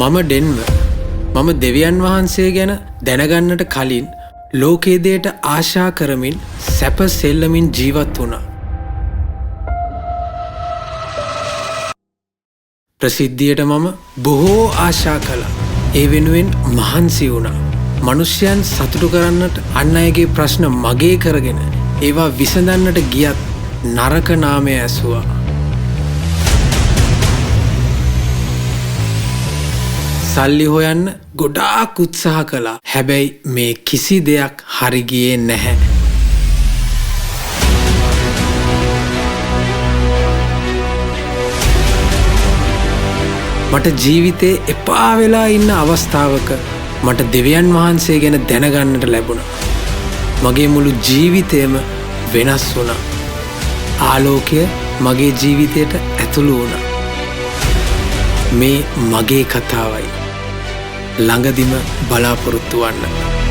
මම ඩෙන්ව මම දෙවියන් වහන්සේ ගැන දැනගන්නට කලින් ලෝකයේ දෙයට ආශා කරමින් සැප සෙල්ලමින් ජීවත් වුණා. ප්‍රසිද්ධියට මම බොහෝ ආශා කළා. ඒ වෙනුවෙන් මහන්සි වුණා. මිනිසයන් සතුටු කරන්නට අන් අයගේ ප්‍රශ්න මගේ කරගෙන ඒවා විසඳන්නට ගියත් නරක නාමය ඇසුවා. සල්ලි හොයන්න ගොඩාක් උත්සාහ කළා. හැබැයි මේ කිසි දෙයක් හරි ගියේ නැහැ. මට ජීවිතේ එපා වෙලා ඉන්න අවස්ථාවක මට දෙවියන් වහන්සේ ගැන දැනගන්නට ලැබුණා. මගේ මුළු ජීවිතේම වෙනස් වුණා. ආලෝකය මගේ ජීවිතයට ඇතුළු වුණා. මේ මගේ කතාවයි. ළඟදිම බලාපොරොත්තු වන්න.